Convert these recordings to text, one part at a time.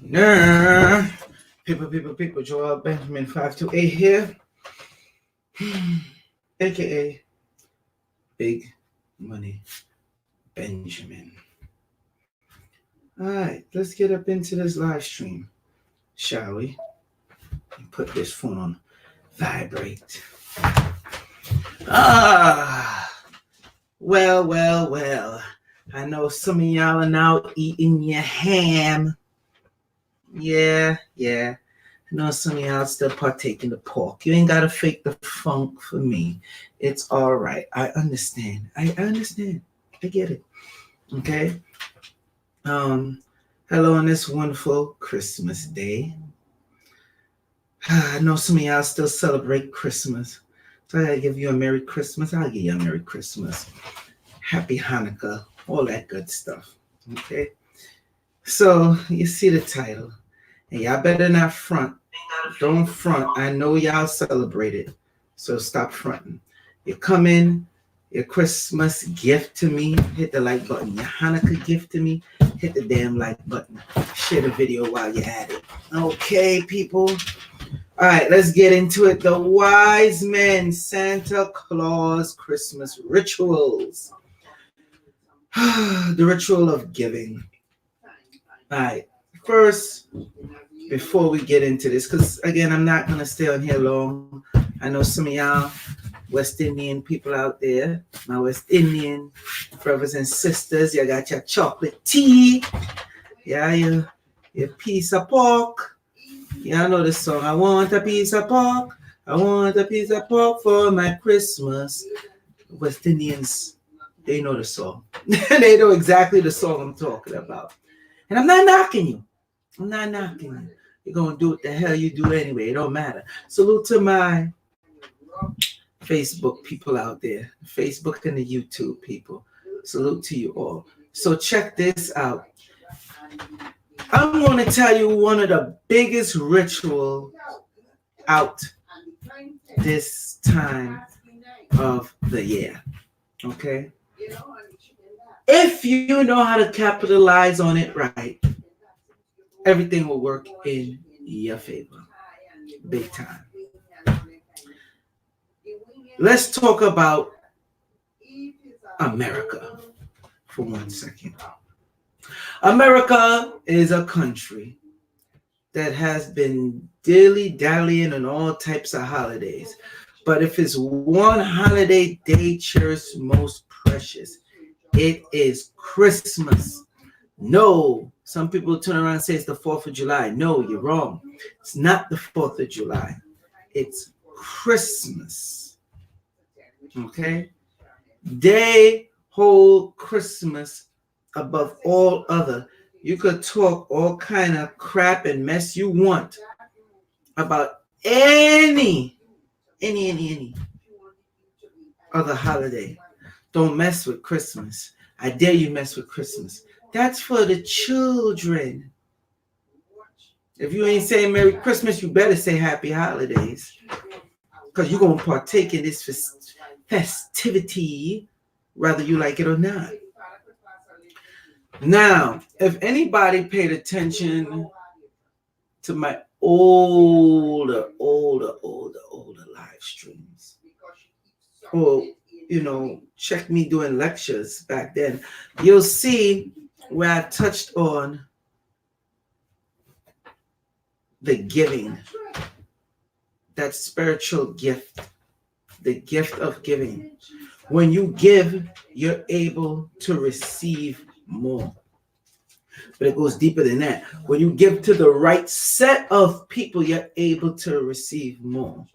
Nah. People, Joel Benjamin 528 here, aka Big Money Benjamin. Alright, let's get up into this live stream, shall we? Put this phone on vibrate. Well. I know some of y'all are now eating your ham. Yeah. I know some of y'all still partaking the pork. You ain't gotta fake the funk for me. It's all right. I understand. I understand. I get it. Okay. Hello on this wonderful Christmas day. I know some of y'all still celebrate Christmas. So I gotta give you a Merry Christmas. I'll give you a Merry Christmas. Happy Hanukkah. All that good stuff. Okay. So you see the title. And y'all better not front. Don't front. I know y'all celebrate it. So stop fronting. You come in, your Christmas gift to me, hit the like button. Your Hanukkah gift to me, hit the damn like button. Share the video while you're at it. Okay, people. All right, let's get into it. The Wise Men, Santa Claus Christmas rituals. The ritual of giving. All right, first, before we get into this, because again, I'm not going to stay on here long. I know some of y'all West Indian people out there, my West Indian brothers and sisters, you got your chocolate tea, yeah, your piece of pork. Y'all know this song. I want a piece of pork. I want a piece of pork for my Christmas. West Indians, they know the song. They know exactly the song I'm talking about. And I'm not knocking you. You're going to do what the hell you do anyway. It don't matter. Salute to my Facebook people out there. Facebook and the YouTube people. Salute to you all. So check this out. I'm going to tell you one of the biggest rituals out this time of the year. Okay? If you know how to capitalize on it right, everything will work in your favor. Big time. Let's talk about America for 1 second. America is a country that has been dilly-dallying on all types of holidays. But if it's one holiday they cherish most precious, it is Christmas. No, some people turn around and say it's the 4th of July. No, you're wrong. It's not the 4th of July. It's Christmas. Okay? They hold Christmas above all other. You could talk all kind of crap and mess you want about any other holiday. Don't mess with Christmas. I dare you mess with Christmas. That's for the children. If you ain't saying Merry Christmas, you better say Happy Holidays. Because you're going to partake in this festivity, whether you like it or not. Now, if anybody paid attention to my older live streams, or, check me doing lectures back then, you'll see where I touched on the giving, that spiritual gift, the gift of giving. When you give, you're able to receive more. But it goes deeper than that. When you give to the right set of people, you're able to receive more.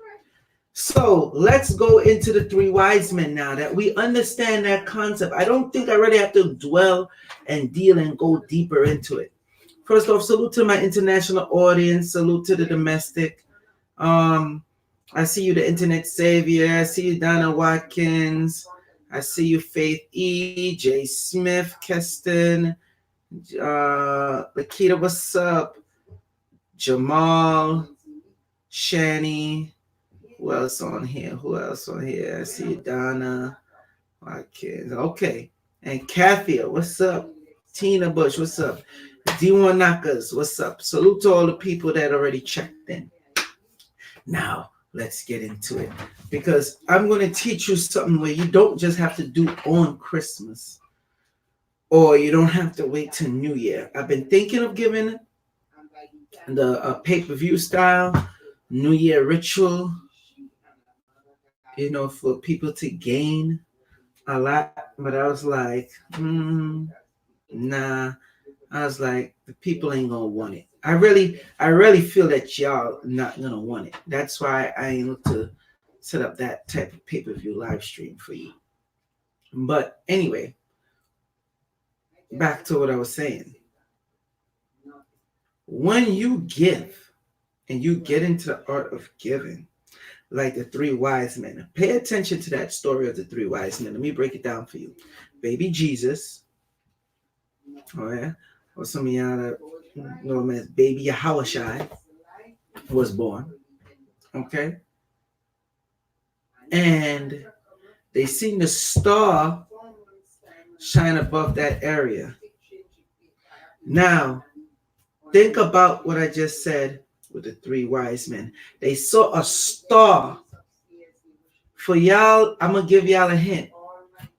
So let's go into the 3 wise men now that we understand that concept. I don't think I really have to dwell and deal and go deeper into it. First off, salute to my international audience. Salute to the domestic. I see you, the internet savior. I see you, Donna Watkins. I see you, Faith E. J. Smith, Keston. Lakita, what's up? Jamal. Shani. Who else on here? I see Donna Watkins. Okay. And Kathia, what's up? Tina Bush, what's up? D1 Knockers, what's up? Salute to all the people that already checked in. Now, let's get into it. Because I'm going to teach you something where you don't just have to do on Christmas. Or you don't have to wait till New Year. I've been thinking of giving the pay-per-view style New Year ritual, for people to gain a lot. But I was like, nah. I was like, the people ain't gonna want it. I really feel that y'all not gonna want it. That's why I ain't look to set up that type of pay-per-view live stream for you. But anyway, back to what I was saying. When you give and you get into the art of giving, like the three wise men, pay attention to that story of the three wise men. Let me break it down for you. Baby Jesus, oh yeah, or some of y'all that know him as Baby Yahushua was born. Okay, and they seen the star shine above that area. Now, think about what I just said with the three wise men. They saw a star. For y'all, I'm going to give y'all a hint.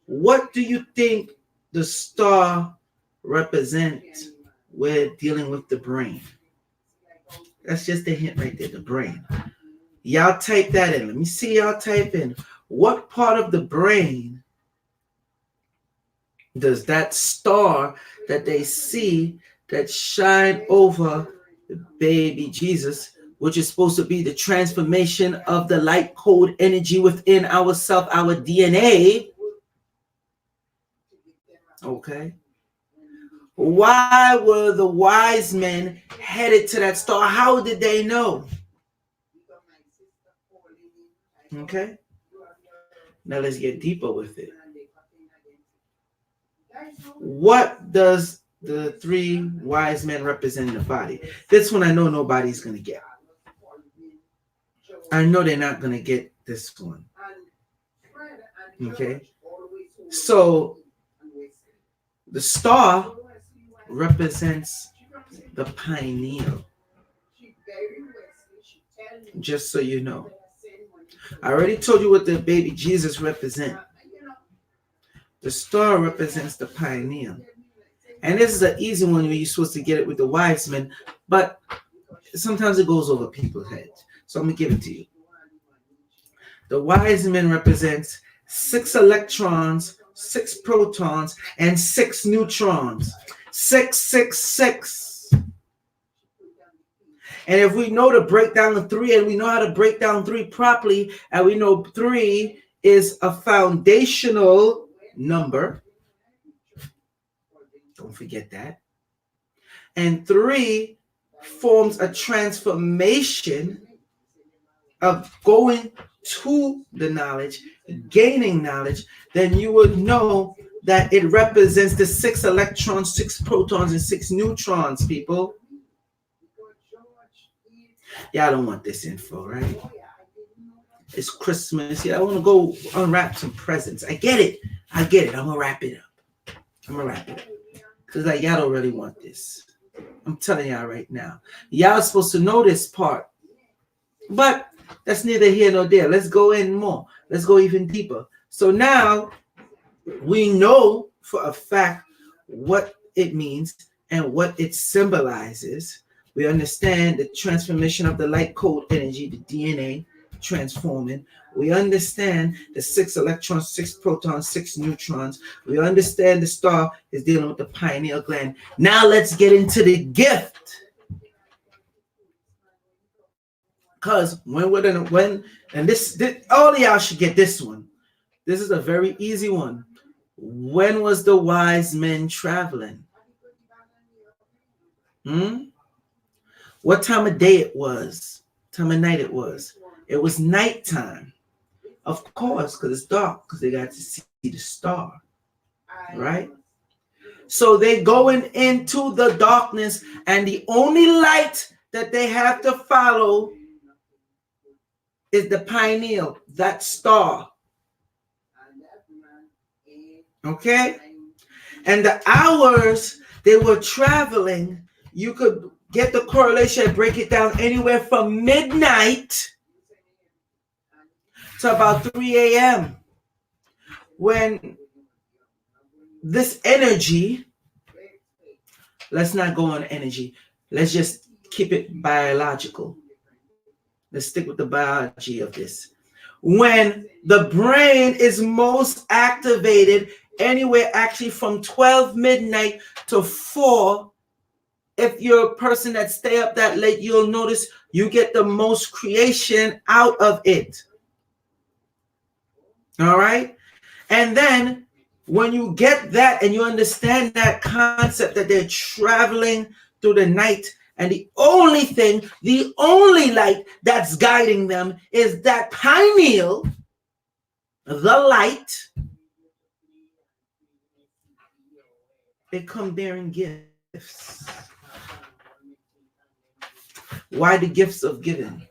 What do you think the star represents when dealing with the brain? That's just a hint right there, the brain. Y'all type that in. Let me see y'all type in. What part of the brain does that star that they see that shine over the baby Jesus, which is supposed to be the transformation of the light code energy within ourself, our DNA? Okay. Why were the wise men headed to that star? How did they know? Okay. Now let's get deeper with it. What does the three wise men represent in the body? This one I know nobody's going to get. I know they're not going to get this one. Okay. So the star represents the pineal. Just so you know. I already told you what the baby Jesus represents. The star represents the pineal. And this is an easy one where you're supposed to get it with the wise men, but sometimes it goes over people's heads. So I'm going to give it to you. The wise men represents 6 electrons, 6 protons, and 6 neutrons. 6, 6, 6. And if we know to break down the 3, and we know how to break down 3 properly, and we know 3 is a foundational number. Don't forget that. And 3 forms a transformation of going to the knowledge, gaining knowledge. Then you would know that it represents the 6 electrons, 6 protons, and 6 neutrons, people. Y'all don't want this info, right? It's Christmas. Yeah, I want to go unwrap some presents. I get it. I'm going to wrap it up. Because y'all don't really want this. I'm telling y'all right now. Y'all are supposed to know this part. But that's neither here nor there. Let's go in more. Let's go even deeper. So now we know for a fact what it means and what it symbolizes. We understand the transformation of the light code energy, the DNA transforming. We understand the 6 electrons, 6 protons, 6 neutrons. We understand the star is dealing with the pineal gland. Now let's get into the gift. Because this all of y'all should get this one. This is a very easy one. When was the wise men traveling? What time of day it was? Time of night it was? It was nighttime. Of course, because it's dark, because they got to see the star. Right? So they going into the darkness, and the only light that they have to follow is the pineal, that star. Okay? And the hours They were traveling. You could get the correlation and break it down anywhere from midnight to about 3 a.m. when this energy, let's not go on energy. Let's just keep it biological. Let's stick with the biology of this. When the brain is most activated, anywhere actually from 12 midnight to 4, if you're a person that stay up that late, you'll notice you get the most creation out of it. All right? And then when you get that and you understand that concept that they're traveling through the night, and the only light that's guiding them is that pineal, the light, they come bearing gifts. Why the gifts of giving?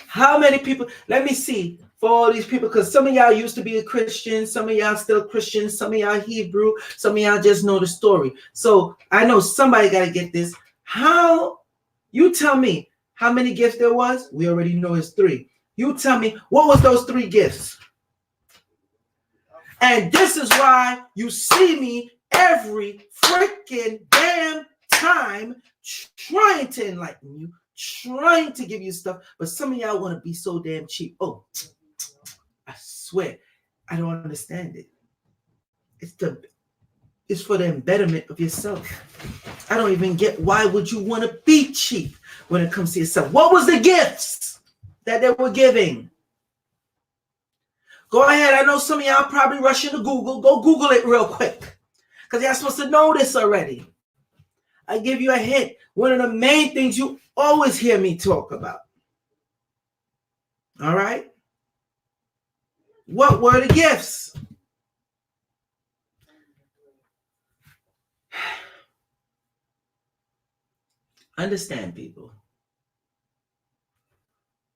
How many people, let me see, for all these people, because some of y'all used to be a Christian, some of y'all still Christians, some of y'all Hebrew, some of y'all just know the story. So I know somebody got to get this. How, you tell me how many gifts there was? We already know it's 3. You tell me, what was those 3 gifts? And this is why you see me every freaking damn time trying to enlighten you, trying to give you stuff, but some of y'all want to be so damn cheap. Oh, I swear, I don't understand it. It's for the betterment of yourself. I don't even get why would you want to be cheap when it comes to yourself. What was the gifts that they were giving? Go ahead. I know some of y'all probably rushing to Google. Go Google it real quick, because y'all supposed to know this already. I give you a hint. One of the main things you always hear me talk about. All right? What were the gifts? Understand, people.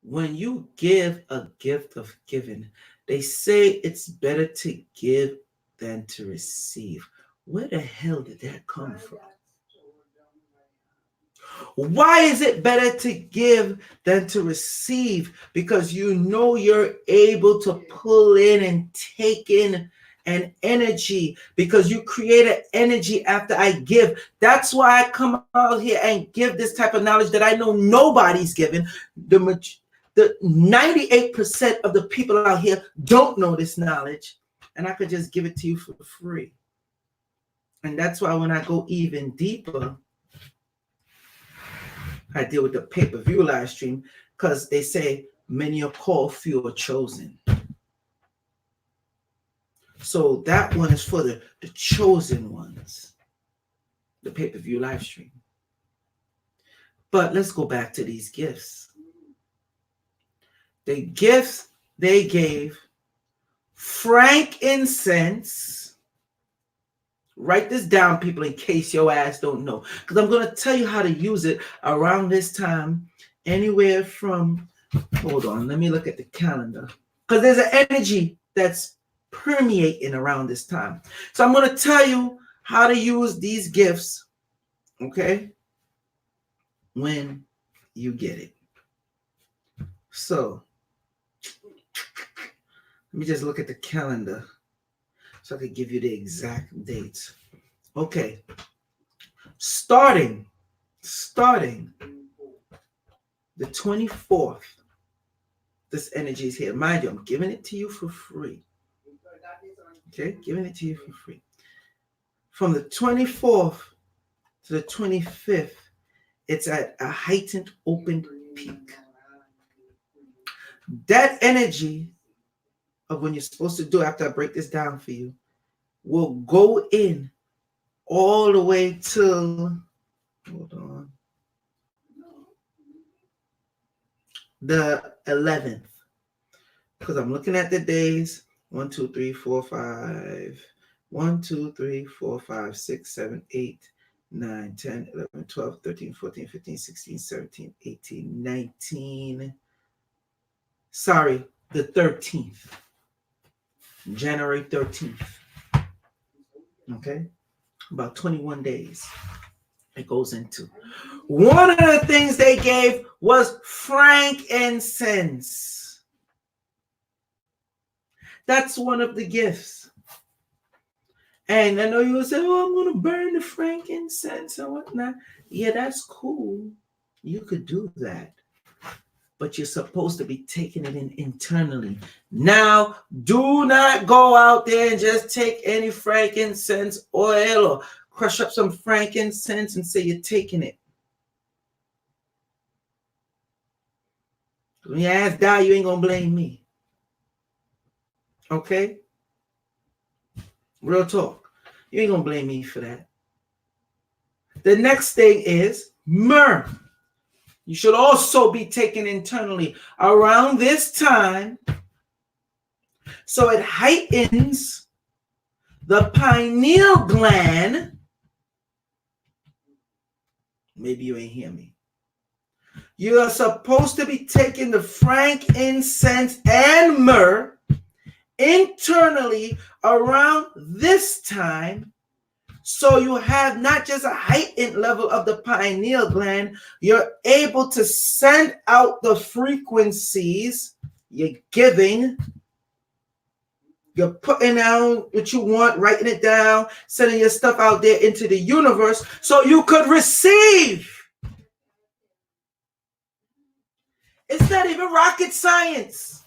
When you give a gift of giving, they say it's better to give than to receive. Where the hell did that come from? Why is it better to give than to receive? Because you know you're able to pull in and take in an energy, because you create an energy after I give. That's why I come out here and give this type of knowledge that I know nobody's given. The 98% of the people out here don't know this knowledge, and I could just give it to you for free. And that's why when I go even deeper, I deal with the pay-per-view live stream, because they say many are called, few are chosen. So that one is for the chosen ones, the pay-per-view live stream. But let's go back to these gifts. The gifts they gave: frankincense. Write this down, people, in case your ass don't know, because I'm going to tell you how to use it around this time, anywhere from, hold on, let me look at the calendar, because there's an energy that's permeating around this time. So I'm going to tell you how to use these gifts, okay, when you get it. So let me just look at the calendar so I can give you the exact dates. Okay. Starting the 24th, this energy is here. Mind you, I'm giving it to you for free. Okay, giving it to you for free. From the 24th to the 25th, it's at a heightened opened peak. That energy of when you're supposed to do, after I break this down for you, will go in all the way till, hold on, the 11th. Because I'm looking at the days. 1, 2, 3, 4, 5. 1, 2, 3, 4, 5, 6, 7, 8, 9, 10, 11, 12, 13, 14, 15, 16, 17, 18, 19. Sorry, the 13th. January 13th. Okay? About 21 days it goes into. One of the things they gave was frankincense. That's one of the gifts. And I know you will say, oh, I'm going to burn the frankincense and whatnot. Yeah, that's cool. You could do that. But you're supposed to be taking it in internally. Now, do not go out there and just take any frankincense oil or crush up some frankincense and say you're taking it. When your ass die, you ain't going to blame me. Okay? Real talk. You ain't going to blame me for that. The next thing is myrrh. You should also be taken internally around this time, so it heightens the pineal gland. Maybe you ain't hear me. You are supposed to be taking the frankincense and myrrh internally around this time, so you have not just a heightened level of the pineal gland, you're able to send out the frequencies you're giving. You're putting out what you want, writing it down, sending your stuff out there into the universe so you could receive. It's not even rocket science.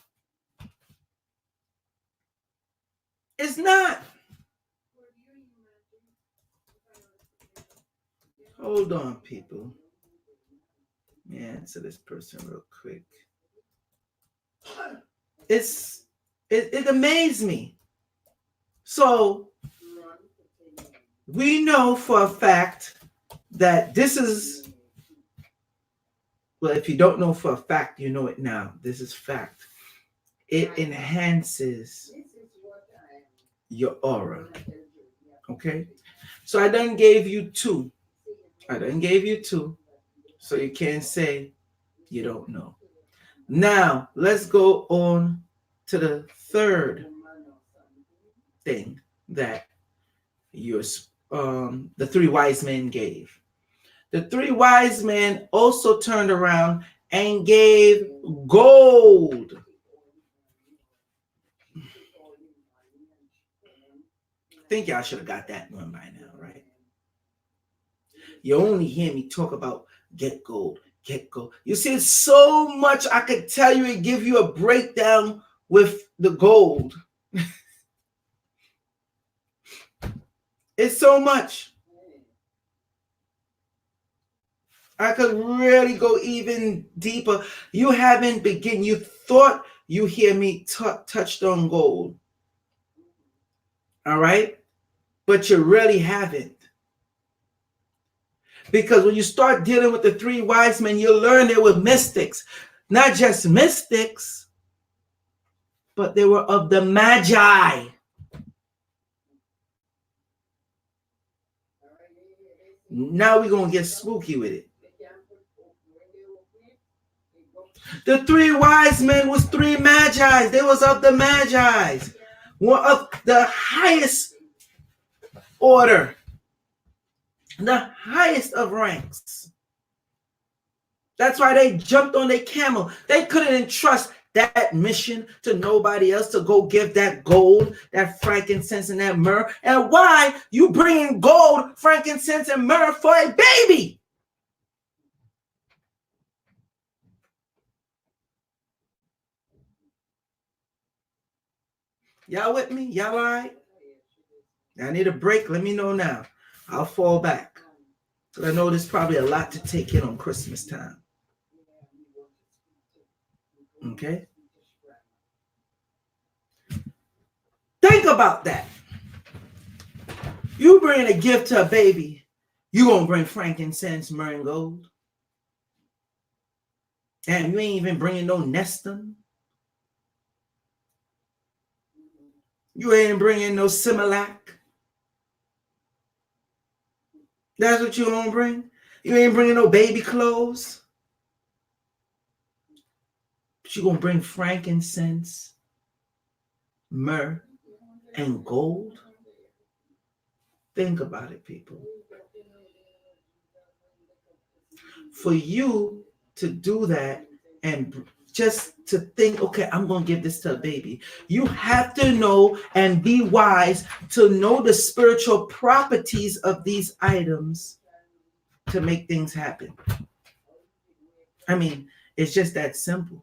It's not. Hold on, people. Let me answer this person real quick. It amazed me. So we know for a fact that this is, well, if you don't know for a fact, you know it now. This is fact. It enhances your aura. Okay? So I done gave you two. So you can't say you don't know. Now, let's go on to the third thing that the three wise men gave. The three wise men also turned around and gave gold. I think y'all should have got that one by now, right? You only hear me talk about get gold, get gold. You see, it's so much I could tell you and give you a breakdown with the gold. It's so much. I could really go even deeper. You haven't begun. You thought you hear me touched on gold. All right? But you really haven't. Because when you start dealing with the three wise men, you learn they were mystics. Not just mystics, but they were of the Magi. Now we're going to get spooky with it. The three wise men was three Magi. They was of the Magi. One of the highest order. The highest of ranks. That's why they jumped on their camel. They couldn't entrust that mission to nobody else to go give that gold, that frankincense, and that myrrh. And why you bringing gold, frankincense, and myrrh for a baby? Y'all with me? Y'all all right? I need a break. Let me know now. I'll fall back. Because I know there's probably a lot to take in on Christmas time. Okay? Think about that. You bring a gift to a baby, you gonna bring frankincense, myrrh, and gold. And you ain't even bringing no Nestum. You ain't bringing no Similac. That's what you gonna bring? You ain't bringing no baby clothes. But you gonna bring frankincense, myrrh, and gold? Think about it, people. For you to do that and just to think, okay, I'm going to give this to a baby. You have to know and be wise to know the spiritual properties of these items to make things happen. I mean, it's just that simple.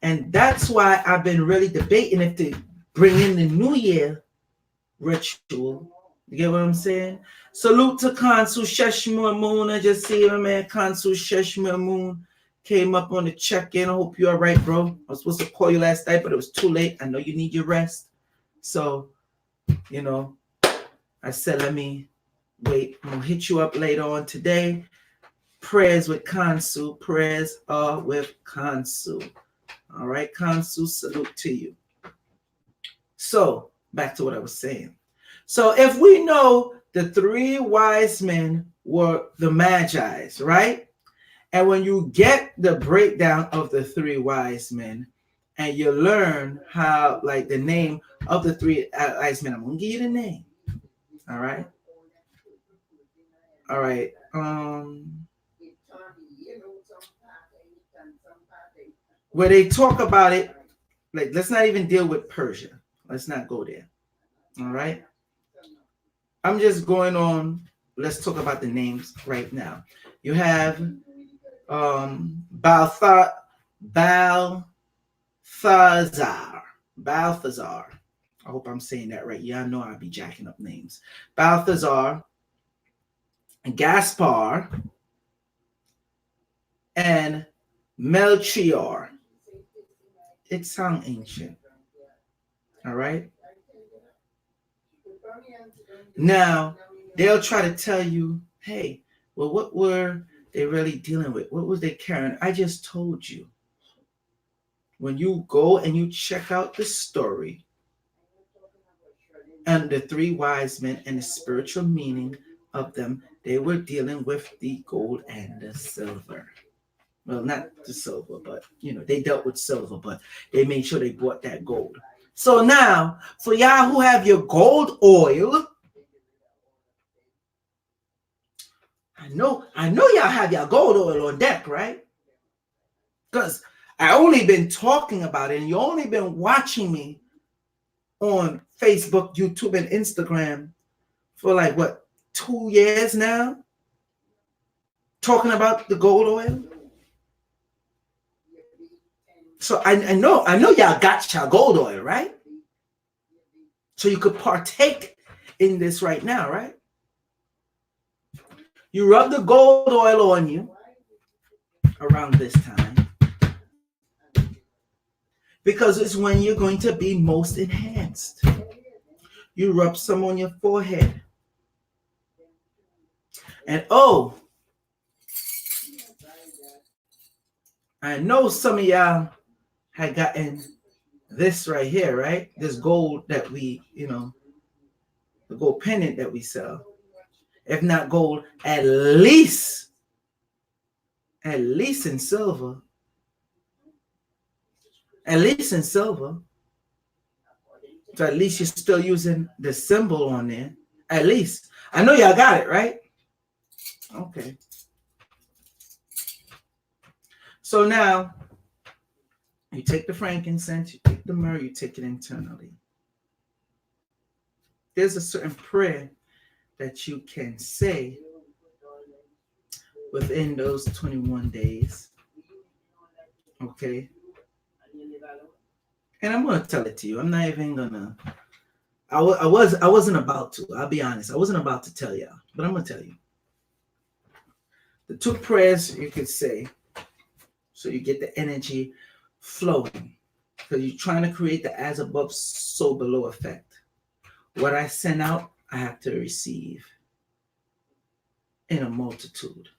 And that's why I've been really debating if to bring in the New Year ritual. You get what I'm saying? Salute to Kansu Sheshmur Moon. I just see my man Kansu Sheshmur Moon came up on the check-in. I hope you're all right, bro. I was supposed to call you last night, but it was too late. I know you need your rest. So, I said, let me wait. I'm going to hit you up later on today. Prayers with Kansu. Prayers are with Kansu. All right, Kansu, salute to you. So, back to what I was saying. So, if we know the three wise men were the Magi's, right? And when you get the breakdown of the three wise men and you learn how, like, the name of the three wise men, I'm going to give you the name. All right. All right. Where they talk about it, like, let's not even deal with Persia. Let's not go there. All right. I'm just going on. Let's talk about the names right now. You have Balthazar. Balthazar. I hope I'm saying that right. Y'all know I'll be jacking up names. Balthazar, Gaspar, and Melchior. It sounds ancient. All right. Now, they'll try to tell you, hey, well, what were they really dealing with? What was they carrying? I just told you. When you go and you check out the story and the three wise men and the spiritual meaning of them, they were dealing with the gold and the silver. Well, not the silver, but, they dealt with silver, but they made sure they bought that gold. So now, for y'all who have your gold oil, I know y'all have your gold oil on deck, right? Because I only been talking about it, and you only been watching me on Facebook, YouTube, and Instagram for like, what, 2 years now? Talking about the gold oil. So I know y'all got your gold oil, right? So you could partake in this right now, right? You rub the gold oil on you around this time because it's when you're going to be most enhanced. You rub some on your forehead. And I know some of y'all had gotten this right here, right? This gold that we, the gold pendant that we sell. If not gold, at least in silver. At least in silver. So at least you're still using the symbol on there. At least. I know y'all got it, right? Okay. So now, you take the frankincense, you take the myrrh, you take it internally. There's a certain prayer that you can say within those 21 days. Okay? And I'm going to tell it to you. I'm not even going to. I wasn't about to. I'll be honest. I wasn't about to tell y'all. But I'm going to tell you. The two prayers you could say so you get the energy flowing. Because you're trying to create the as above, so below effect. What I send out, I have to receive in a multitude.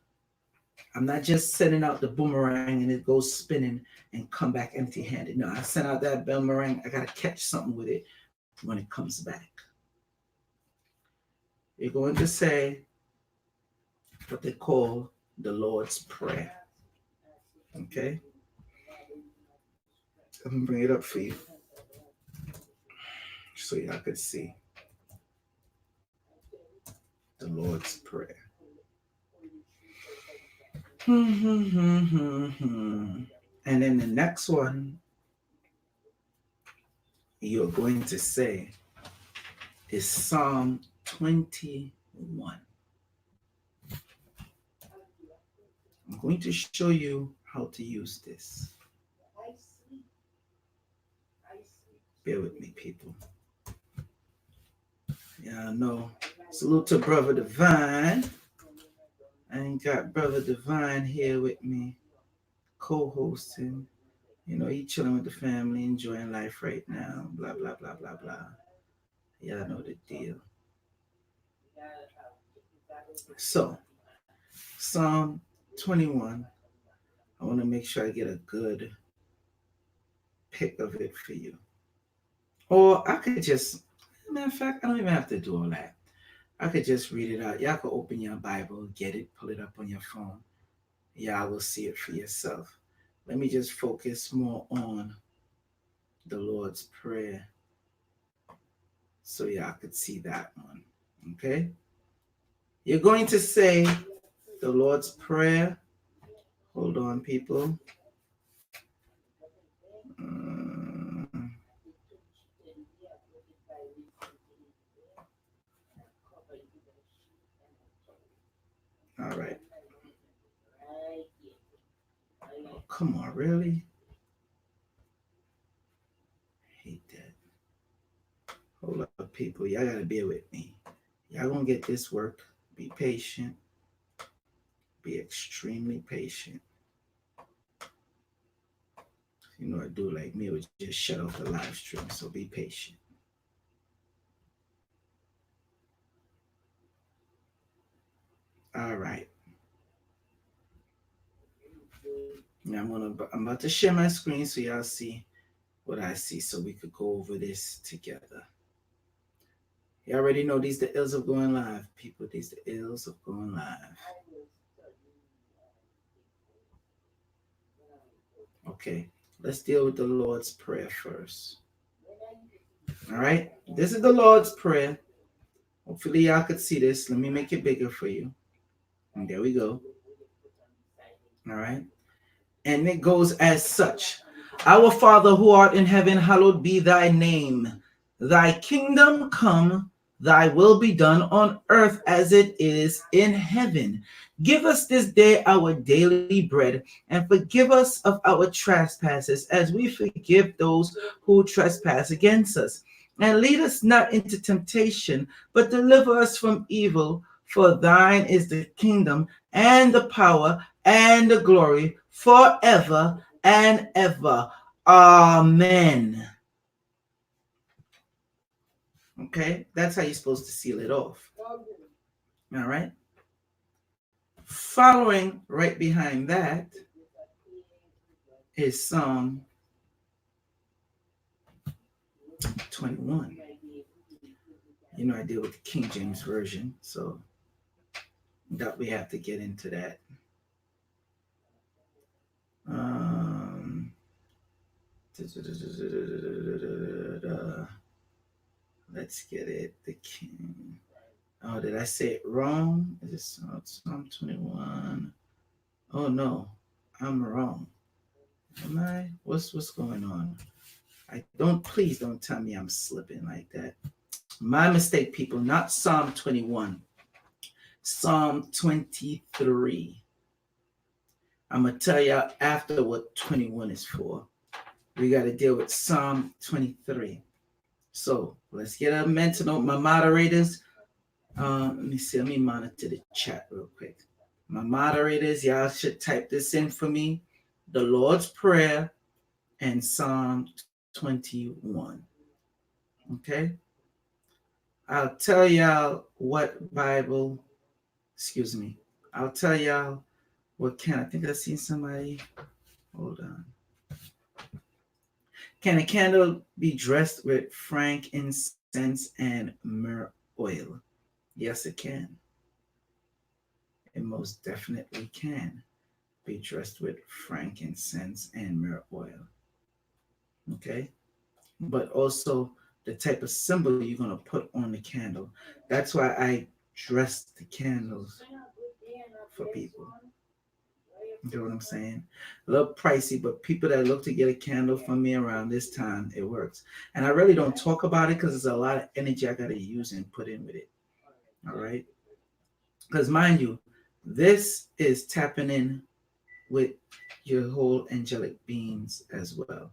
I'm not just sending out the boomerang and it goes spinning and come back empty-handed. No, I send out that boomerang. I got to catch something with it when it comes back. You're going to say what they call the Lord's Prayer. Okay? I'm going to bring it up for you so y'all could see. the Lord's Prayer. And then the next one you're going to say is Psalm 21. I'm going to show you how to use this. Bear with me, people. Yeah, I know. Salute to Brother Divine. I ain't got Brother Divine here with me, co-hosting. You know, he chilling with the family, enjoying life right now. Blah, blah, blah, blah, blah. Y'all know the deal. So, Psalm 21. I want to make sure I get a good pick of it for you. Or I could just, matter of fact, I don't even have to do all that. I could just read it out. Y'all could open your Bible, get it, pull it up on your phone. Y'all will see it for yourself. Let me just focus more on the Lord's Prayer so y'all could see that one. Okay? You're going to say the Lord's Prayer. Hold on, people. All right. Oh, come on, really? I hate that. Hold up, people. Y'all gotta bear with me. Y'all gonna get this work. Be patient. Be extremely patient. You know, a dude like me would just shut off the live stream, so be patient. All right. Now I'm about to share my screen so y'all see what I see, so we could go over this together. You already know these the ills of going live, people. These the ills of going live. Okay, let's deal with the Lord's Prayer first. All right, this is the Lord's Prayer. Hopefully y'all could see this. Let me make it bigger for you. And there we go. All right. And it goes as such. Our Father who art in heaven, hallowed be thy name. Thy kingdom come, thy will be done on earth as it is in heaven. Give us this day our daily bread, and forgive us of our trespasses as we forgive those who trespass against us. And lead us not into temptation, but deliver us from evil. For thine is the kingdom and the power and the glory forever and ever. Amen. Okay, that's how you're supposed to seal it off. All right. Following right behind that is Psalm 21. You know, I deal with the King James Version, so that we have to get into that. Let's get it. The King. Oh, did I say it wrong? Is it Psalm 21? Oh no, I'm wrong. Am I? What's going on? Please don't tell me I'm slipping like that. My mistake, people. Not Psalm 21. Psalm 23. I'm gonna tell y'all after what 21 is for. We got to deal with Psalm 23. So let's get a mental note. My moderators, let me see. Let me monitor the chat real quick. My moderators, y'all should type this in for me. The Lord's Prayer and Psalm 21. Okay? I'll tell y'all what Bible, I'll tell y'all what can. I think I seen somebody. Hold on. Can a candle be dressed with frankincense and myrrh oil? Yes, it can. It most definitely can be dressed with frankincense and myrrh oil. Okay? But also the type of symbol you're going to put on the candle. That's why I dress the candles for people. You know what I'm saying? A little pricey, but people that look to get a candle from me around this time, it works. And I really don't talk about it because there's a lot of energy I got to use and put in with it. All right? Because mind you, this is tapping in with your whole angelic beings as well.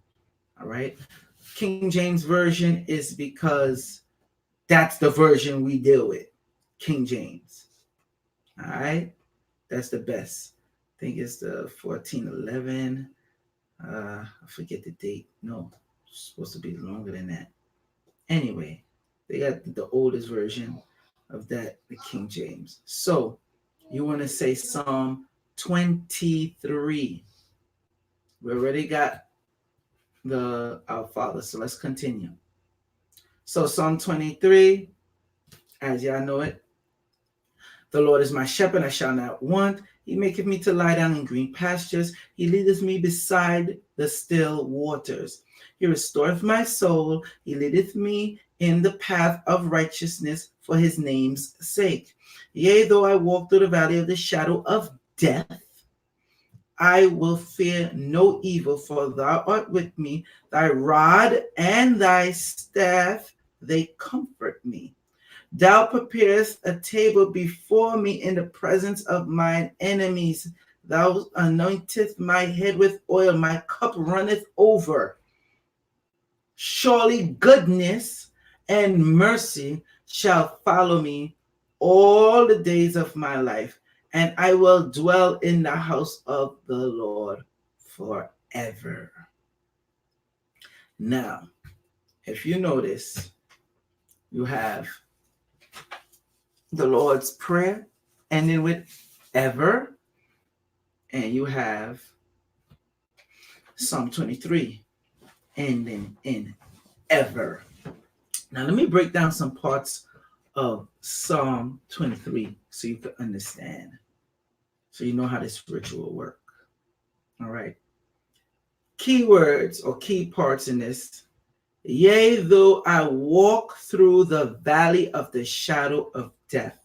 All right? King James Version is because that's the version we deal with. King James. All right? That's the best. I think it's the 1411. I forget the date. No, it's supposed to be longer than that. Anyway, they got the oldest version of that, the King James. So you want to say Psalm 23. We already got the Our Father, so let's continue. So Psalm 23, as y'all know it, the Lord is my shepherd, I shall not want. He maketh me to lie down in green pastures. He leadeth me beside the still waters. He restoreth my soul. He leadeth me in the path of righteousness for his name's sake. Yea, though I walk through the valley of the shadow of death, I will fear no evil, for thou art with me. Thy rod and thy staff, they comfort me. Thou preparest a table before me in the presence of mine enemies. Thou anointest my head with oil. My cup runneth over. Surely goodness and mercy shall follow me all the days of my life, and I will dwell in the house of the Lord forever. Now, if you notice, you have the Lord's Prayer ending with ever, and you have Psalm 23 ending in ever. Now let me break down some parts of Psalm 23 so you can understand, so you know how this ritual works. All right. Key words or key parts in this. Yea, though I walk through the valley of the shadow of death.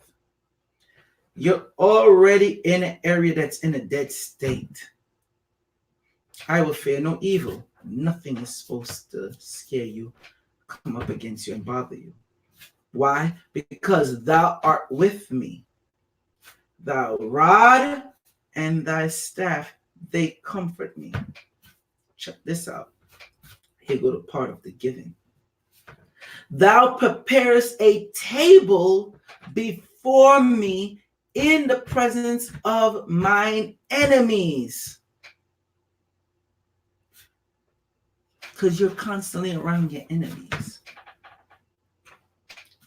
You're already in an area that's in a dead state. I will fear no evil. Nothing is supposed to scare you, come up against you, and bother you. Why? Because thou art with me. Thy rod and thy staff, they comfort me. Check this out. Here go the part of the giving. Thou preparest a table before me in the presence of mine enemies. Because you're constantly around your enemies.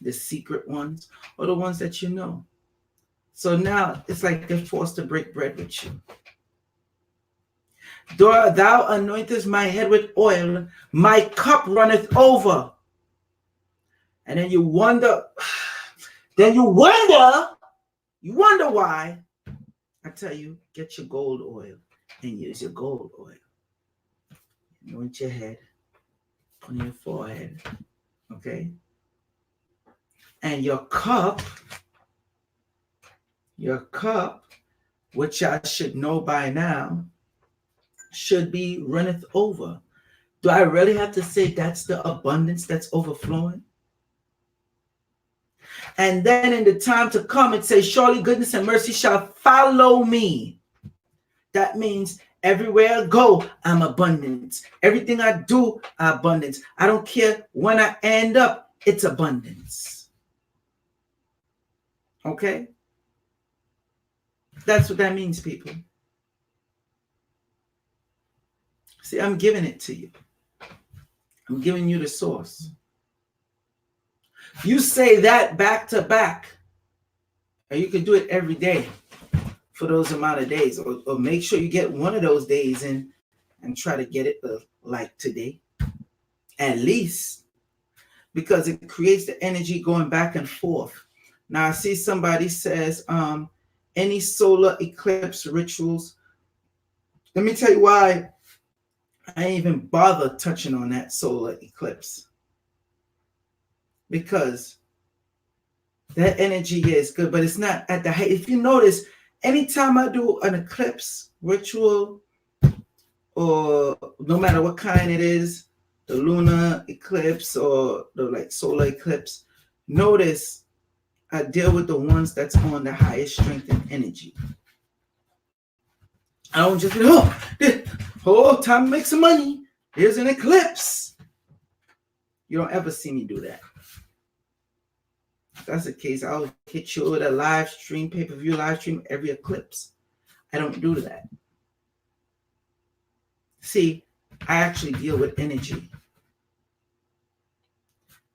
The secret ones or the ones that you know. So now it's like they're forced to break bread with you. Thou anointest my head with oil, my cup runneth over. And then you wonder why. I tell you, get your gold oil and use your gold oil. Anoint your head, on your forehead, okay? And your cup, which I should know by now, should be runneth over. Do I really have to say that's the abundance that's overflowing? And then in the time to come, it says, surely goodness and mercy shall follow me. That means everywhere I go, I'm abundance. Everything I do, abundance. I don't care when I end up, it's abundance. Okay? That's what that means, people. See, I'm giving it to you. I'm giving you the source. You say that back to back, and you can do it every day for those amount of days, or make sure you get one of those days in and try to get it like today, at least, because it creates the energy going back and forth. Now I see somebody says, any solar eclipse rituals. Let me tell you why I ain't even bother touching on that solar eclipse. Because That energy is good, but it's not at the height. If you notice, anytime I do an eclipse ritual, or no matter what kind it is, the lunar eclipse or the like solar eclipse, notice I deal with the ones that's on the highest strength and energy. I don't just time to make some money. Here's an eclipse. You don't ever see me do that. If that's the case, I'll hit you with a live stream, pay-per-view live stream every eclipse. I don't do that. See, I actually deal with energy.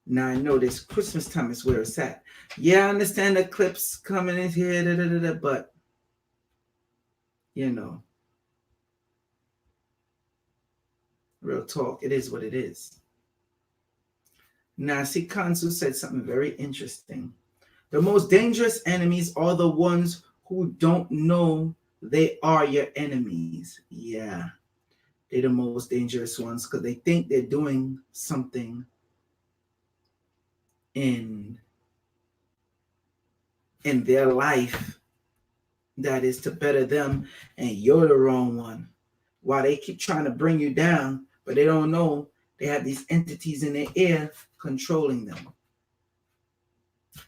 Now I know this Christmas time is where it's at. Yeah, I understand the eclipse coming in here, but you know, real talk, it is what it is. Now, see, Kansu said something very interesting. The most dangerous enemies are the ones who don't know they are your enemies. Yeah, they're the most dangerous ones because they think they're doing something in their life that is to better them, and you're the wrong one. While they keep trying to bring you down, but they don't know they have these entities in their ear controlling them.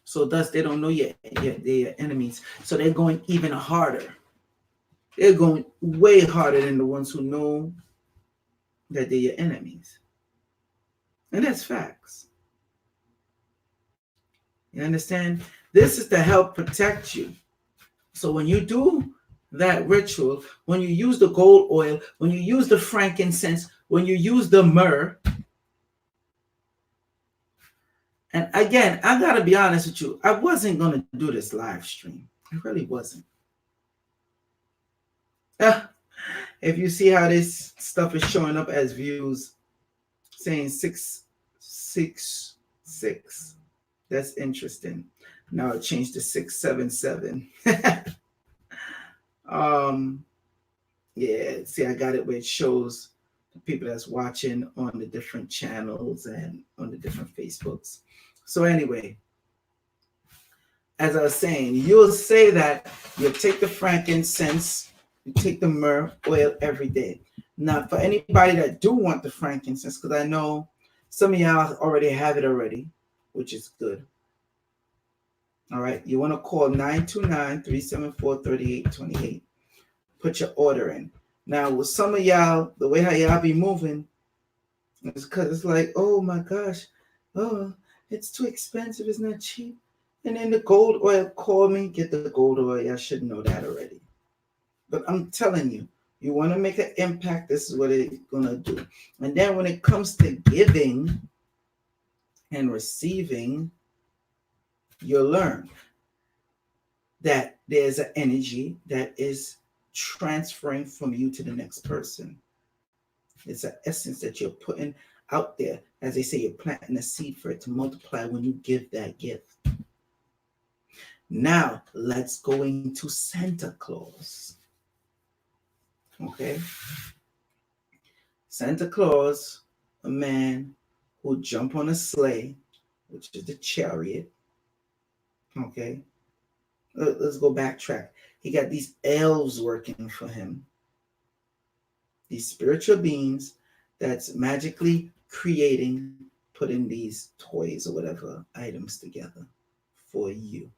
So thus they don't know they're your enemies. So they're going even harder. They're going way harder than the ones who know that they're your enemies. And that's facts. You understand? This is to help protect you. So when you do that ritual, when you use the gold oil, when you use the frankincense, when you use the myrrh, and again, I got to be honest with you, I wasn't going to do this live stream. I really wasn't. If you see how this stuff is showing up as views, saying 666, that's interesting. Now it changed to 677. Yeah, see, I got it where it shows the people that's watching on the different channels and on the different Facebooks. So anyway, as I was saying, you'll say that you take the frankincense, you take the myrrh oil every day. Now, for anybody that do want the frankincense, because I know some of y'all already have it already, which is good. All right, you want to call 929-374-3828. Put your order in. Now, with some of y'all, the way how y'all be moving, it's because it's like, oh my gosh, oh, it's too expensive, it's not cheap. And then the gold oil, call me, get the gold oil. I should know that already. But I'm telling you, you want to make an impact, this is what it's going to do. And then when it comes to giving and receiving, you'll learn that there's an energy that is transferring from you to the next person. It's an essence that you're putting out there. As they say, you're planting a seed for it to multiply when you give that gift. Now, let's go into Santa Claus. Okay? Santa Claus, a man who jump on a sleigh, which is the chariot. Okay? Let's go backtrack. He got these elves working for him. These spiritual beings that's magically creating, putting these toys or whatever items together for you.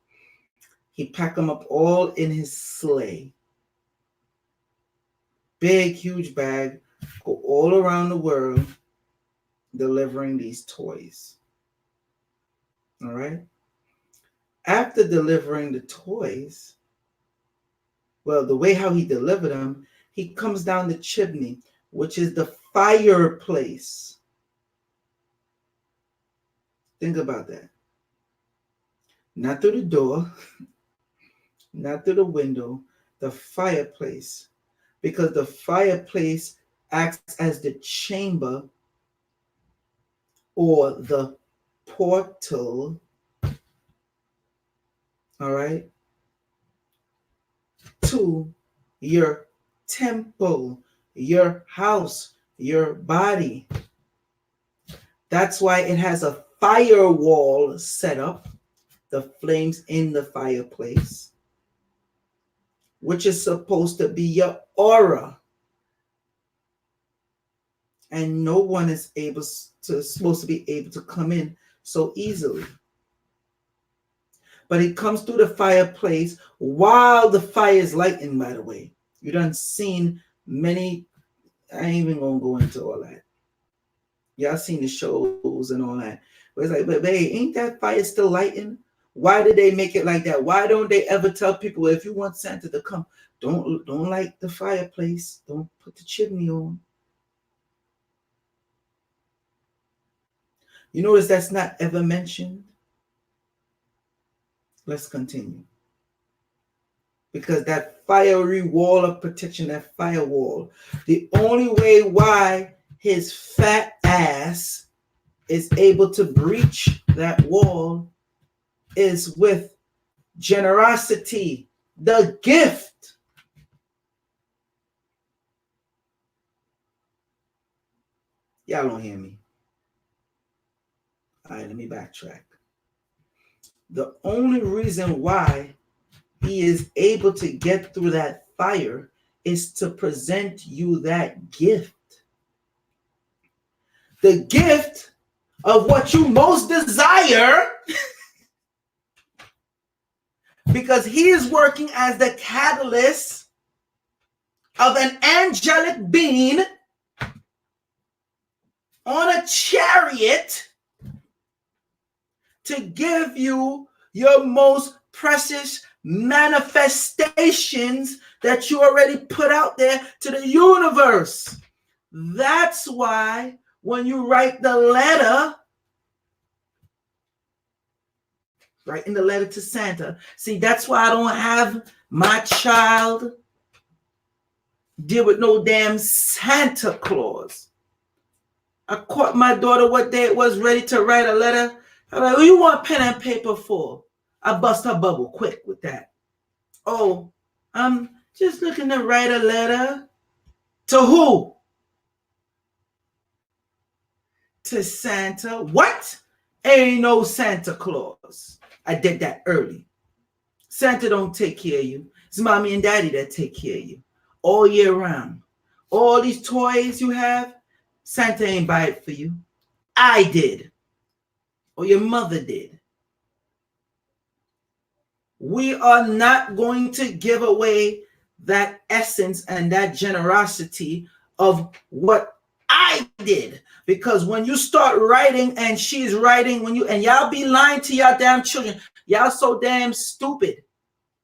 He packed them up all in his sleigh. Big, huge bag, go all around the world delivering these toys. All right? After delivering the toys, well, the way how he delivered them, he comes down the chimney, which is the fireplace. Think about that. Not through the door, not through the window, the fireplace. Because the fireplace acts as the chamber or the portal, all right, to your temple, your house, your body. That's why it has a firewall set up the flames in the fireplace, which is supposed to be your aura. And no one is supposed to be able to come in so easily. But it comes through the fireplace while the fire is lighting, by the way. You done seen many, I ain't even gonna go into all that. Y'all seen the shows and all that. But it's like, but hey, ain't that fire still lighting? Why did they make it like that? Why don't they ever tell people, if you want Santa to come, don't light the fireplace. Don't put the chimney on. You notice that's not ever mentioned? Let's continue. Because that fiery wall of protection, that firewall, the only way why his fat ass is able to breach that wall is with generosity, the gift. Y'all don't hear me. All right, let me backtrack. The only reason why he is able to get through that fire is to present you that gift. The gift of what you most desire, because he is working as the catalyst of an angelic being on a chariot to give you your most precious manifestations that you already put out there to the universe. That's why when you write the letter, writing the letter to Santa, see, that's why I don't have my child deal with no damn Santa Claus. I caught my daughter what day it was ready to write a letter. I'm like, what do you want pen and paper for? I bust her bubble quick with that. Oh, I'm just looking to write a letter. To who? To Santa. What? Ain't no Santa Claus. I did that early. Santa don't take care of you. It's mommy and daddy that take care of you all year round. All these toys you have, Santa ain't buy it for you. I did. Or your mother did. We are not going to give away that essence and that generosity of what I did. Because when you start writing and she's writing, and y'all be lying to y'all damn children, y'all so damn stupid.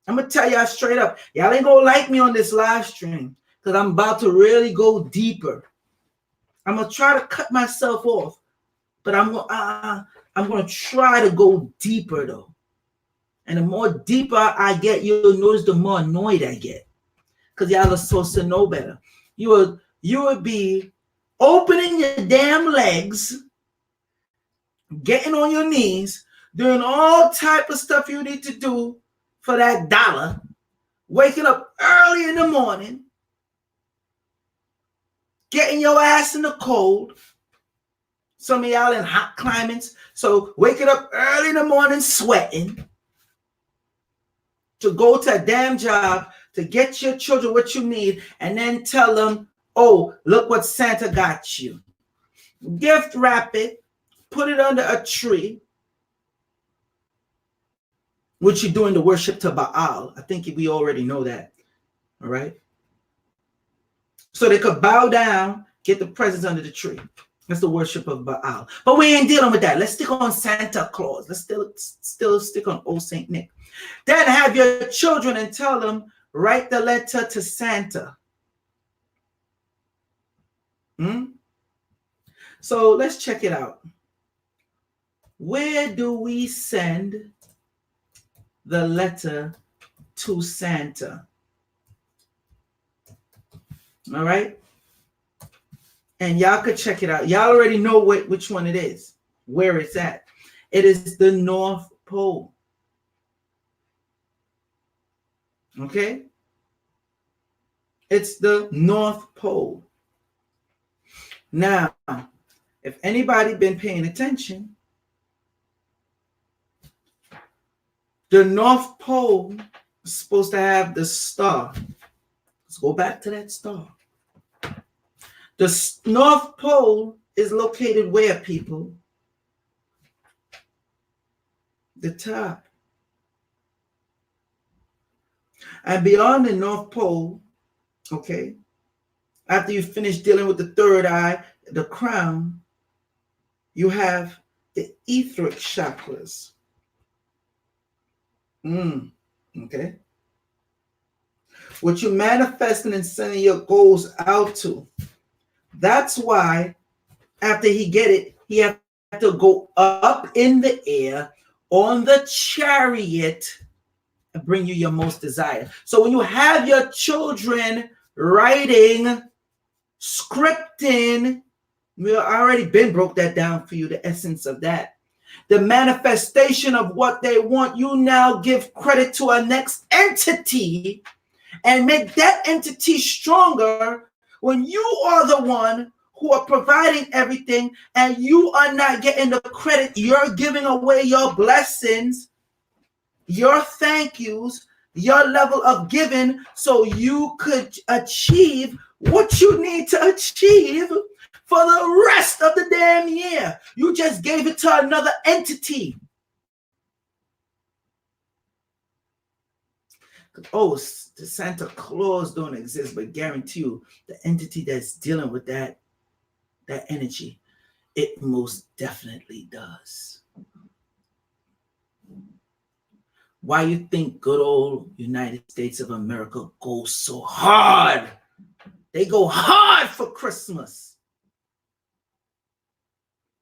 I'm going to tell y'all straight up, y'all ain't going to like me on this live stream because I'm about to really go deeper. I'm going to try to cut myself off, but I'm going to try to go deeper though. And the more deeper I get, you'll notice the more annoyed I get. Because y'all are supposed to know better. You would be opening your damn legs, getting on your knees, doing all type of stuff you need to do for that dollar, waking up early in the morning, getting your ass in the cold. Some of y'all in hot climates. So waking up early in the morning sweating to go to a damn job to get your children what you need and then tell them, oh, look what Santa got you. Gift wrap it, put it under a tree, which you're doing the worship to Baal. I think we already know that. All right. So they could bow down, get the presents under the tree. That's the worship of Baal. But we ain't dealing with that. Let's stick on Santa Claus. Let's still stick on old Saint Nick. Then have your children and tell them, write the letter to Santa. So let's check it out. Where do we send the letter to Santa? All right. And y'all could check it out. Y'all already know which one it is, where it's at. It is the North Pole. Okay? It's the North Pole. Now, if anybody been paying attention, The North Pole is supposed to have the star. Let's go back to that star. The North Pole is located where, people? The top. And beyond the North Pole, okay, after you finish dealing with the third eye, the crown, you have the etheric chakras. Okay. What you're manifesting and sending your goals out to. That's why after he get it, he have to go up in the air on the chariot and bring you your most desire. So when you have your children writing, scripting, I already been broke that down for you, the essence of that. The manifestation of what they want, you now give credit to a next entity and make that entity stronger when you are the one who are providing everything and you are not getting the credit. You're giving away your blessings, your thank yous, your level of giving so you could achieve what you need to achieve for the rest of the damn year. You just gave it to another entity. Oh, the Santa Claus don't exist, but guarantee you the entity that's dealing with that energy, it most definitely does. Why you think good old United States of America goes so hard? They go hard for Christmas.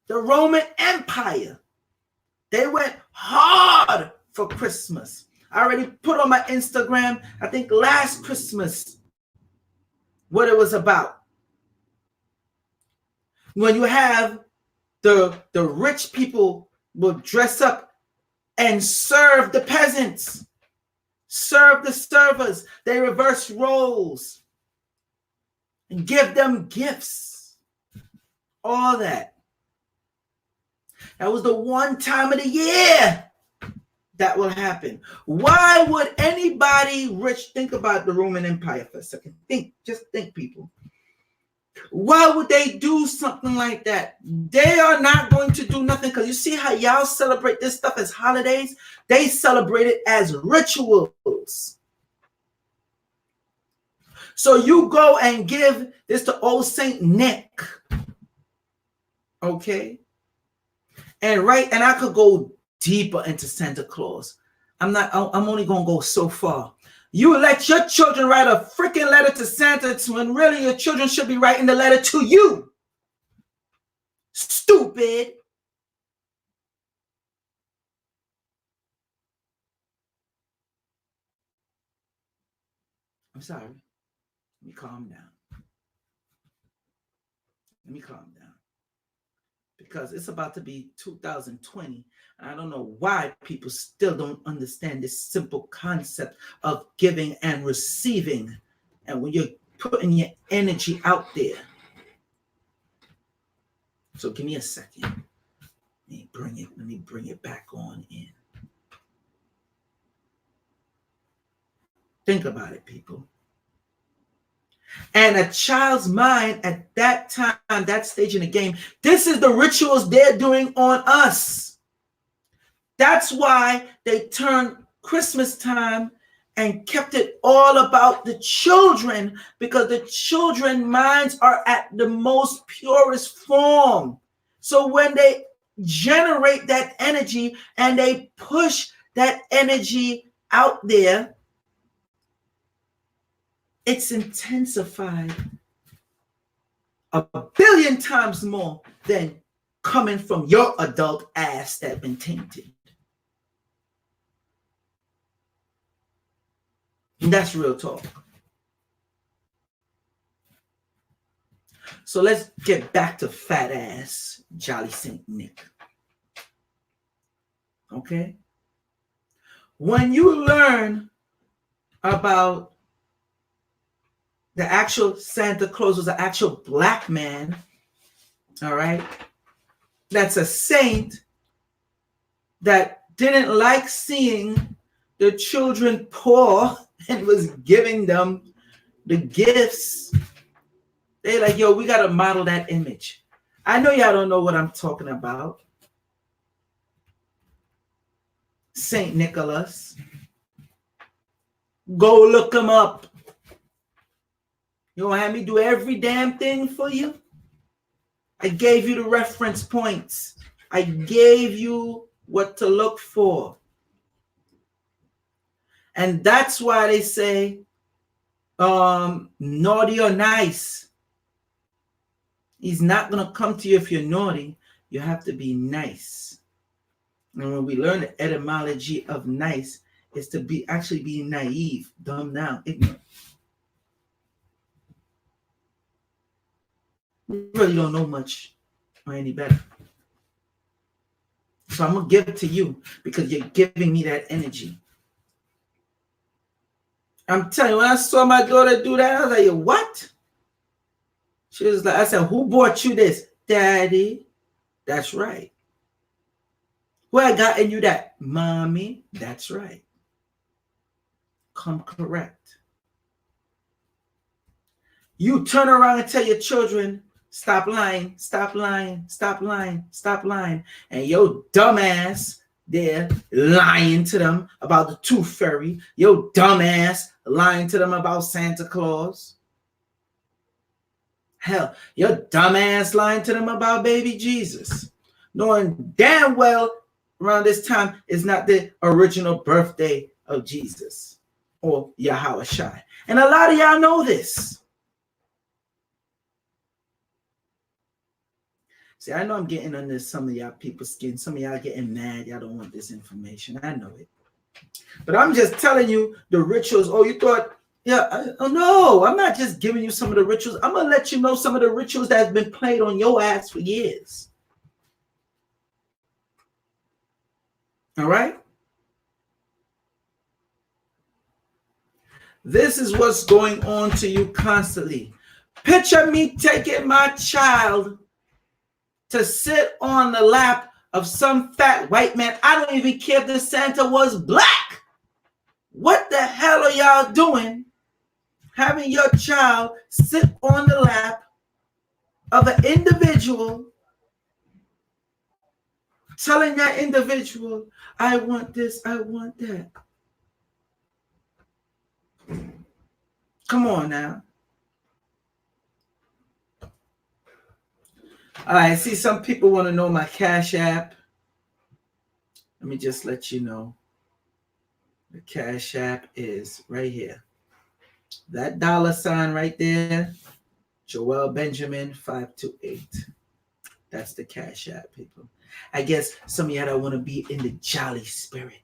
The Roman Empire, they went hard for Christmas. I already put on my Instagram, I think last Christmas, what it was about. When you have the rich people will dress up and serve the peasants, serve the servers. They reverse roles and give them gifts. All that. That was the one time of the year that will happen. Why would anybody rich, think about the Roman Empire for a second. Just think, people. Why would they do something like that? They are not going to do nothing, because you see how y'all celebrate this stuff as holidays? They celebrate it as rituals. So you go and give this to old Saint Nick. Okay? And I could go deeper into Santa Claus. I'm only gonna go so far. You let your children write a freaking letter to Santa when really your children should be writing the letter to you. Stupid. I'm sorry. Let me calm down. Because it's about to be 2020. And I don't know why people still don't understand this simple concept of giving and receiving. And when you're putting your energy out there. So give me a second. Let me bring it back on in. Think about it, people. And a child's mind at that time, that stage in the game, this is the rituals they're doing on us. That's why they turned Christmas time and kept it all about the children, because the children minds are at the most purest form. So when they generate that energy and they push that energy out there, it's intensified a billion times more than coming from your adult ass that been tainted. And that's real talk. So let's get back to fat ass Jolly Saint Nick. Okay? When you learn about the actual Santa Claus was an actual black man, all right? That's a saint that didn't like seeing the children poor and was giving them the gifts. They like, yo, we got to model that image. I know y'all don't know what I'm talking about. Saint Nicholas. Go look him up. You want to have me do every damn thing for you? I gave you the reference points. I gave you what to look for. And that's why they say naughty or nice. He's not going to come to you if you're naughty. You have to be nice. And when we learn the etymology of nice, is to be actually being naive, dumb down, ignorant. You really don't know much or any better. So I'm going to give it to you because you're giving me that energy. I'm telling you, when I saw my daughter do that, I was like, what? She was like, I said, who bought you this? Daddy. That's right. Who I gotten you that? Mommy. That's right. Come correct. You turn around and tell your children, stop lying, stop lying, stop lying, stop lying. And your dumbass there lying to them about the tooth fairy. Your dumbass lying to them about Santa Claus. Hell, your dumbass lying to them about baby Jesus. Knowing damn well around this time is not the original birthday of Jesus or Yahweh Shai. And a lot of y'all know this. See, I know I'm getting under some of y'all people's skin. Some of y'all getting mad. Y'all don't want this information. I know it. But I'm just telling you the rituals. Oh, you thought, oh no, I'm not just giving you some of the rituals. I'm going to let you know some of the rituals that have been played on your ass for years. All right? This is what's going on to you constantly. Picture me taking my child to sit on the lap of some fat white man. I don't even care if the Santa was black. What the hell are y'all doing? Having your child sit on the lap of an individual, telling that individual, I want this, I want that. Come on now. All right, see, some people want to know my Cash App. Let me just let you know. The Cash App is right here. That $sign right there, Joel Benjamin 528. That's the Cash App, people. I guess some of y'all don't want to be in the jolly spirit.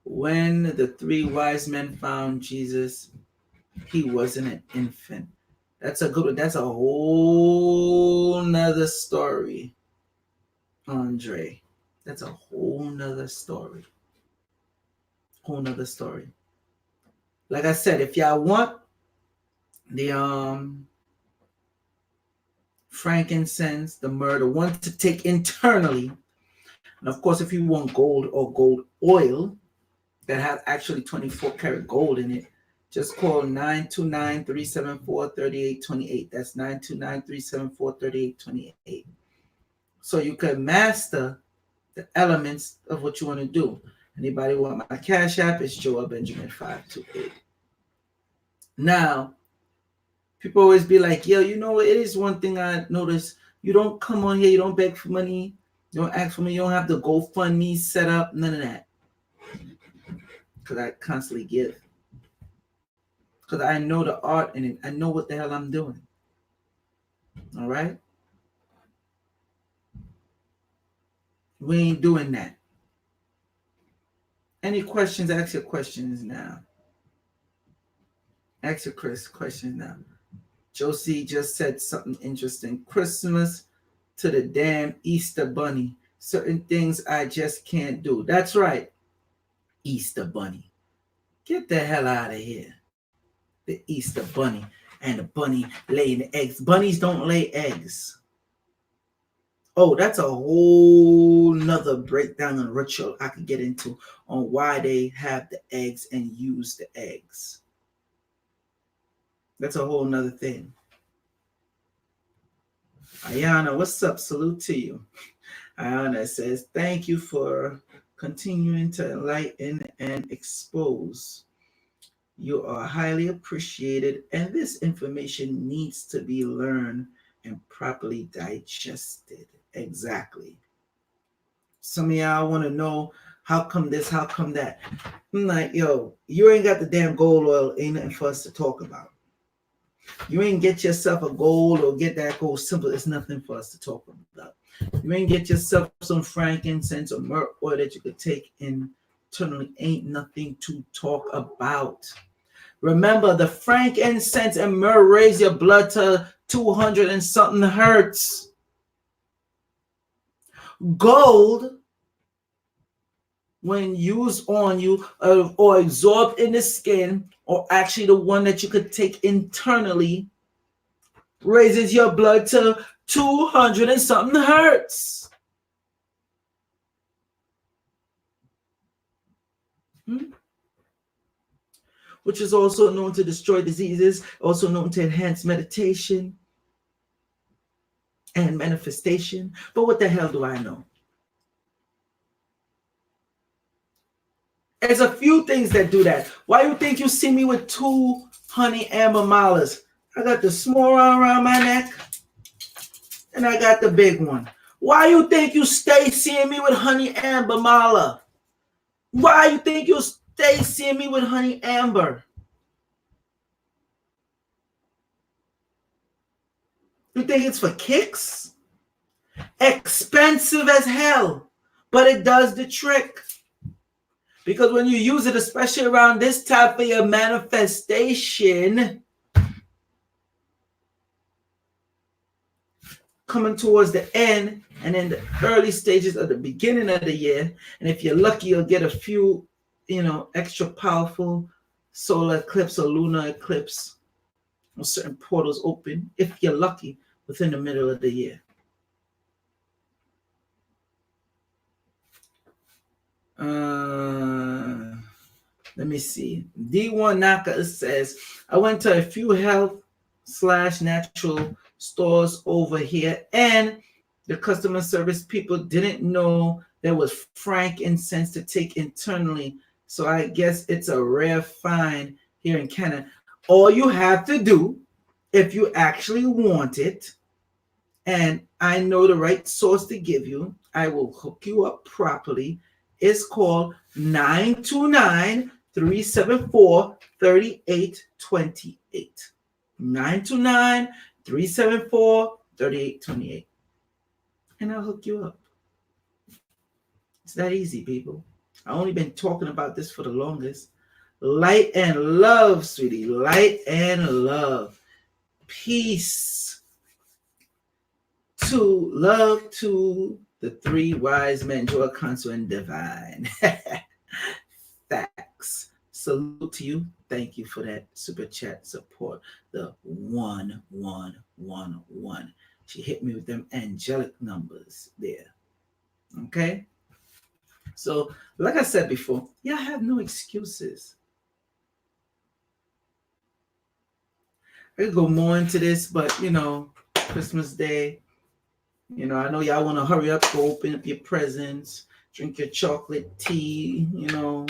When the three wise men found Jesus, he wasn't an infant. That's a whole nother story, Andre. That's a whole nother story. Whole nother story. Like I said, if y'all want the frankincense, the myrrh, the one to take internally, and of course, if you want gold or gold oil that has actually 24 karat gold in it, just call 929-374-3828. That's 929-374-3828. So you can master the elements of what you want to do. Anybody want my Cash App? It's Joel Benjamin 528. Now, people always be like, yo, you know, it is one thing I noticed. You don't come on here, you don't beg for money, you don't ask for me, you don't have the GoFundMe set up, none of that. Because I constantly give. Because I know the art in it. I know what the hell I'm doing. All right? We ain't doing that. Any questions? Ask your questions now. Ask your questions now. Josie just said something interesting. Christmas to the damn Easter bunny. Certain things I just can't do. That's right. Easter bunny. Get the hell out of here. The Easter bunny. and the bunny laying the eggs. Bunnies don't lay eggs. Oh, that's a whole nother breakdown and ritual I could get into on why they have the eggs and use the eggs. That's a whole nother thing. Ayana, what's up? Salute to you. Ayana says, thank you for continuing to enlighten and expose. You are highly appreciated, and this information needs to be learned and properly digested. Exactly. Some of y'all want to know how come this, how come that. I'm like, yo, you ain't got the damn gold oil, ain't nothing for us to talk about. You ain't get yourself a gold or get that gold simple. It's nothing for us to talk about. You ain't get yourself some frankincense or myrrh oil that you could take internally. Ain't nothing to talk about. Remember, the frankincense and myrrh raise your blood to 200 and something hertz. Gold, when used on you or absorbed in the skin, or actually the one that you could take internally, raises your blood to 200 and something hertz. Which is also known to destroy diseases, also known to enhance meditation and manifestation. But what the hell do I know? There's a few things that do that. Why you think you see me with 2 honey amber malas? I got the small one around my neck, and I got the big one. Why you think you stay seeing me with honey amber mala? Why you think you stay seeing me with honey amber? You think it's for kicks? Expensive as hell, but it does the trick. Because when you use it, especially around this time for your manifestation, coming towards the end and in the early stages of the beginning of the year, and if you're lucky, you'll get a few, extra powerful solar eclipse or lunar eclipse or certain portals open, if you're lucky, within the middle of the year. Let me see. D1 Naka says, I went to a few health/natural stores over here, and the customer service people didn't know there was frankincense to take internally. So I guess it's a rare find here in Canada. All you have to do, if you actually want it, and I know the right source to give you, I will hook you up properly. It's called 929-374-3828. 929-374-3828. And I'll hook you up. It's that easy, people. I've only been talking about this for the longest. Light and love, sweetie. Light and love. Peace. To love to the 3 wise men, Joy, Counsel, and Divine. Facts. Salute to you. Thank you for that super chat support. The 1111. She hit me with them angelic numbers there. Okay? So, like I said before, y'all have no excuses. I could go more into this, but Christmas Day. I know y'all want to hurry up, go open up your presents, drink your chocolate tea, do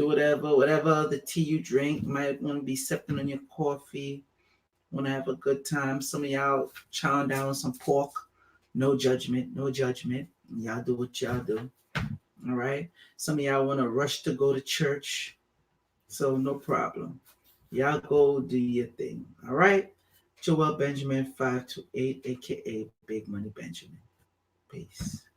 whatever the tea you drink. Might want to be sipping on your coffee, want to have a good time. Some of y'all chowing down on some pork. No judgment. Y'all do what y'all do. All right. Some of y'all want to rush to go to church. So no problem. Y'all go do your thing. All right. Joel Benjamin 528, aka Big Money Benjamin. Peace.